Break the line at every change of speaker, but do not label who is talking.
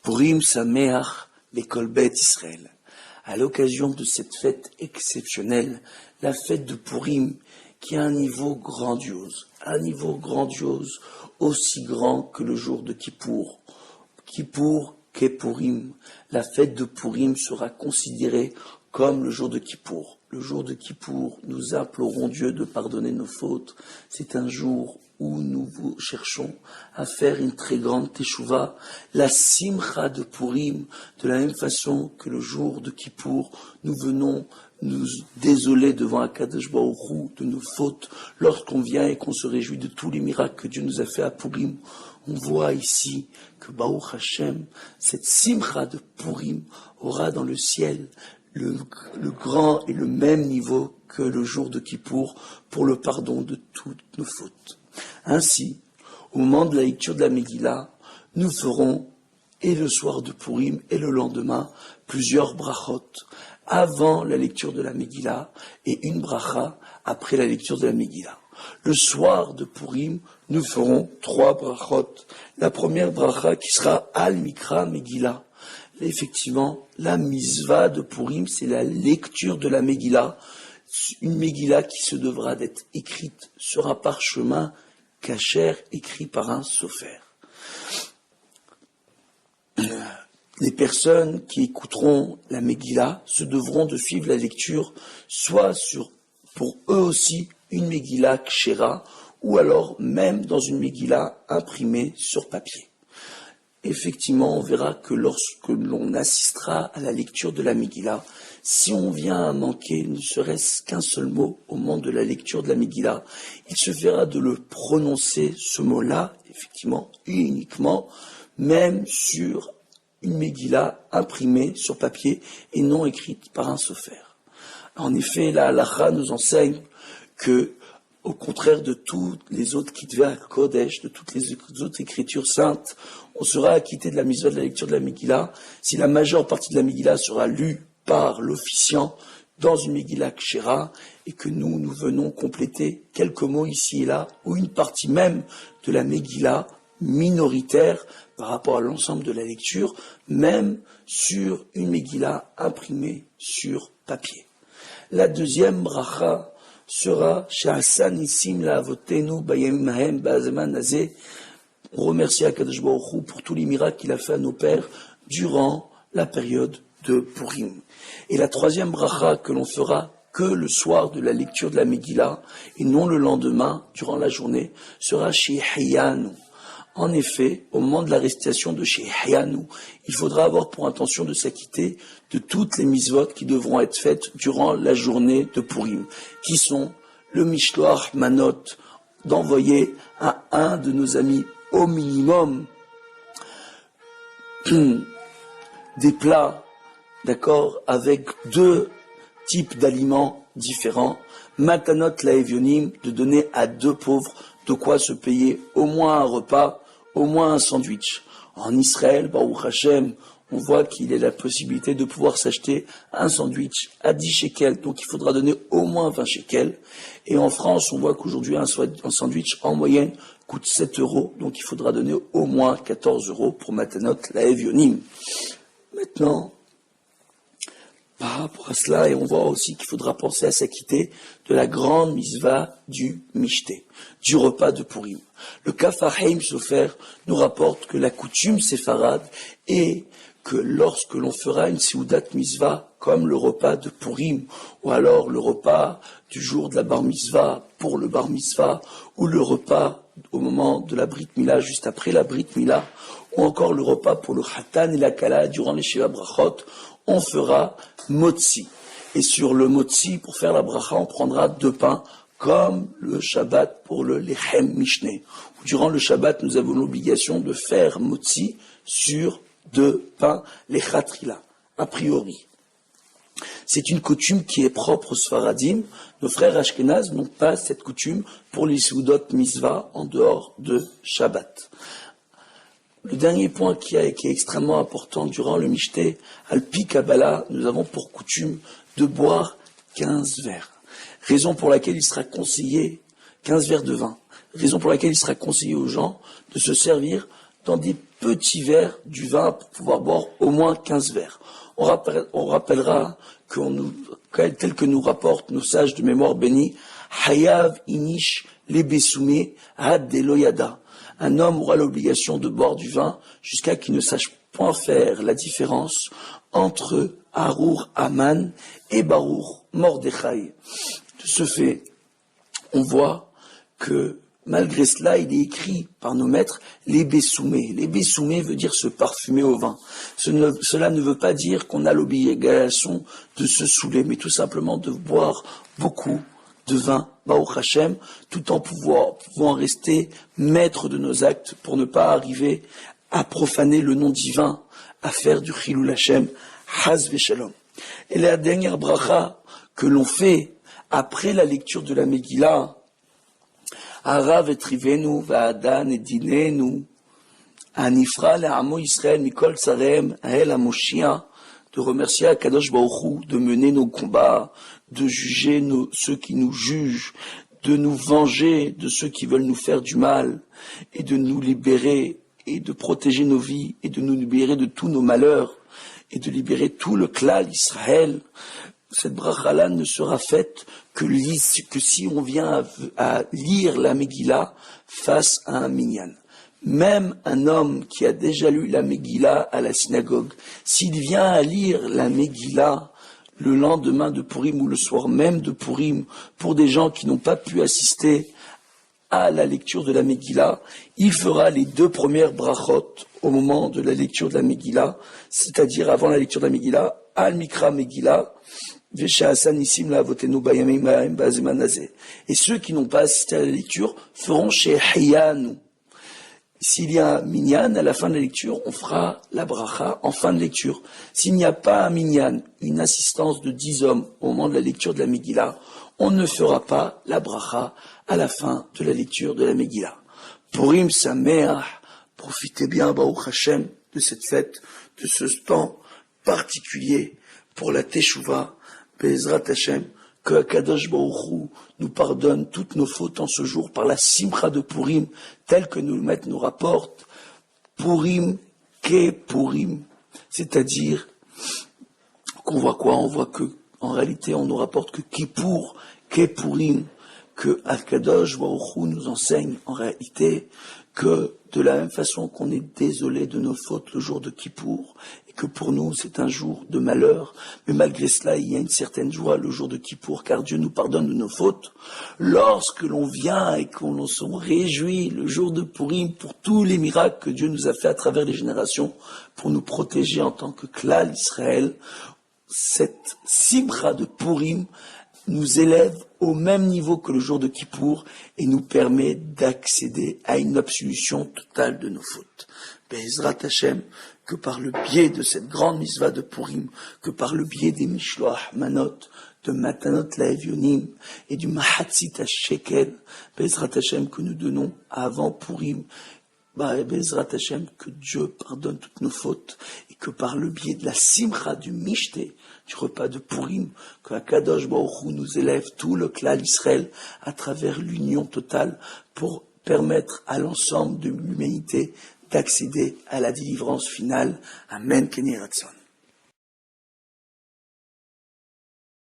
Purim Sameach Bekol Bet Israël. À l'occasion de cette fête exceptionnelle, la fête de Purim, qui a un niveau grandiose, aussi grand que le jour de Kippour. Kippour Kepurim, la fête de Purim sera considérée comme le jour de Kippour. Le jour de Kippour, nous implorons Dieu de pardonner nos fautes. C'est un jour où nous cherchons à faire une très grande teshuva, la simcha de Purim, de la même façon que le jour de Kippour, nous venons nous désoler devant Akadosh Baruch Hu de nos fautes, lorsqu'on vient et qu'on se réjouit de tous les miracles que Dieu nous a fait à Purim. On voit ici que Baruch Hashem, cette simcha de Purim aura dans le ciel le grand et le même niveau que le jour de Kippour pour le pardon de toutes nos fautes. Ainsi, au moment de la lecture de la Megillah, nous ferons, et le soir de Purim et le lendemain, plusieurs brachot avant la lecture de la Megillah et une bracha après la lecture de la Megillah. Le soir de Purim, nous ferons 3 brachot. La première bracha qui sera Al Mikra Megillah. Effectivement, la misva de Purim, c'est la lecture de la Megillah. Une Megillah qui se devra d'être écrite sur un parchemin kasher écrit par un sofer. Les personnes qui écouteront la Megillah se devront de suivre la lecture soit pour eux aussi une Megillah kshera ou alors même dans une Megillah imprimée sur papier. Effectivement, on verra que lorsque l'on assistera à la lecture de la Megillah, si on vient à manquer ne serait-ce qu'un seul mot au moment de la lecture de la Megillah, il suffira de le prononcer, ce mot-là, effectivement, uniquement, même sur une Megillah imprimée sur papier et non écrite par un sofer. En effet, la halakha nous enseigne que, au contraire de toutes les autres Kitvei Kodesh, de toutes les autres écritures saintes, on sera acquitté de la misva de la lecture de la Megillah si la majeure partie de la Megillah sera lue par l'officiant dans une Megillah kshera et que nous venons compléter quelques mots ici et là ou une partie même de la Megillah minoritaire par rapport à l'ensemble de la lecture, même sur une Megillah imprimée sur papier. La deuxième bracha sera She'asa Nisim La'avotenu Bayamim Hahem Ba'azaman Hazeh. On remercie Akadosh Baruch Hu pour tous les miracles qu'il a fait à nos pères durant la période de Purim. Et la troisième bracha que l'on fera que le soir de la lecture de la Megillah et non le lendemain durant la journée sera Sheheyanu. En effet, au moment de la récitation de Sheheyanu, il faudra avoir pour intention de s'acquitter de toutes les misvot qui devront être faites durant la journée de Purim, qui sont le Mishloach Manot, d'envoyer à un de nos amis au minimum des plats, d'accord, avec 2 types d'aliments différents, Matanot Laevionim, de donner à 2 pauvres de quoi se payer au moins un repas, au moins un sandwich. En Israël, Baruch Hashem, on voit qu'il y a la possibilité de pouvoir s'acheter un sandwich à 10 shekels, donc il faudra donner au moins 20 shekels. Et en France, on voit qu'aujourd'hui, un sandwich en moyenne coûte 7 €, donc il faudra donner au moins 14 € pour Matanot Laevionim. Maintenant, par rapport à cela, et on voit aussi qu'il faudra penser à s'acquitter de la grande misva du Mishté, du repas de Purim. Le Kaf HaChaim Sofer nous rapporte que la coutume séfarade est que lorsque l'on fera une Seudat Mitzvah, comme le repas de Purim, ou alors le repas du jour de la Bar Mitzvah pour le Bar Mitzvah, ou le repas au moment de la Brit Mila, juste après la Brit Mila, ou encore le repas pour le Khatan et la Kala durant les Sheva Brachot, on fera motzi. Et sur le motzi, pour faire la bracha, on prendra 2 pains, comme le Shabbat pour le Lechem Mishné. Durant le Shabbat, nous avons l'obligation de faire motzi sur 2 pains, les chatrila, a priori. C'est une coutume qui est propre aux Sfaradim. Nos frères Ashkenaz n'ont pas cette coutume pour les Seudot Mitzvah en dehors de Shabbat. Le dernier point qui est extrêmement important durant le Mishté, Al-Pi Kabbalah, nous avons pour coutume de boire 15 verres. Raison pour laquelle il sera conseillé, 15 verres de vin, raison pour laquelle il sera conseillé aux gens de se servir dans des petits verres du vin pour pouvoir boire au moins 15 verres. On rappellera tel que nous rapportent nos sages de mémoire bénis, Hayav inish lebesoumé had deloyada. Un homme aura l'obligation de boire du vin jusqu'à qu'il ne sache point faire la différence entre Arour Aman et Barour Mordechai. De ce fait, on voit que malgré cela, il est écrit par nos maîtres les bessoumés. Les bessoumés veut dire se parfumer au vin. Cela ne veut pas dire qu'on a l'obligation de se saouler, mais tout simplement de boire beaucoup de vin, Baruch Hashem, tout en pouvant rester maître de nos actes pour ne pas arriver à profaner le nom divin, à faire du Chilul Hashem, Haz Veshalom. Et la dernière bracha que l'on fait après la lecture de la Megillah, Arav et Trivenu, Va'adan et Dinenu, Anifra le'amo Israël, Mikol Sarem, Ael Amoshia, de remercier à Kadosh Baruch Hu, de mener nos combats, de juger ceux qui nous jugent, de nous venger de ceux qui veulent nous faire du mal, et de nous libérer, et de protéger nos vies, et de nous libérer de tous nos malheurs, et de libérer tout le klal Israël. Cette bracha-là ne sera faite que si on vient à lire la Megillah face à un minyan. Même un homme qui a déjà lu la Megillah à la synagogue, s'il vient à lire la Megillah le lendemain de Purim ou le soir même de Purim, pour des gens qui n'ont pas pu assister à la lecture de la Megillah, il fera les 2 premières brachot au moment de la lecture de la Megillah, c'est-à-dire avant la lecture de la Megillah, Al Mikra Megillah, et ceux qui n'ont pas assisté à la lecture feront chez Hayanu. S'il y a un minyan, à la fin de la lecture, on fera la bracha en fin de lecture. S'il n'y a pas un minyan, une assistance de 10 hommes au moment de la lecture de la Megillah, on ne fera pas la bracha à la fin de la lecture de la Megillah. Purim Sameach, profitez bien, Baruch Hashem, de cette fête, de ce temps particulier pour la Teshuvah, Be'ezrat Hashem, que Akadosh Baruch Hu nous pardonne toutes nos fautes en ce jour par la simcha de Purim, telle que nous maîtres nous rapportent, Purim ke Purim. C'est-à-dire qu'on voit quoi? On voit que, en réalité, on nous rapporte que Kippour ke Purim, que Akadosh Baruch Hu nous enseigne en réalité que de la même façon qu'on est désolé de nos fautes le jour de Kippour, et que pour nous c'est un jour de malheur, mais malgré cela il y a une certaine joie le jour de Kippour, car Dieu nous pardonne de nos fautes. Lorsque l'on vient et qu'on se réjouit le jour de Purim pour tous les miracles que Dieu nous a fait à travers les générations, pour nous protéger en tant que klal Israël, cette simcha de Purim nous élève au même niveau que le jour de Kippour et nous permet d'accéder à une absolution totale de nos fautes. Be'ezrat Hashem, que par le biais de cette grande mitzvah de Purim, que par le biais des Mishloach Manot, de Matanot Laevionim et du Mahatzit HaShekel, Be'ezrat Hashem, que nous donnons avant Purim, Be'ezrat Hashem, que Dieu pardonne toutes nos fautes, et que par le biais de la simcha du Mishté, du repas de Purim, que Akadosh Baruch Hu nous élève tout le klal Israël à travers l'union totale pour permettre à l'ensemble de l'humanité d'accéder à la délivrance finale. Amen. Ken Yeh Ratzon.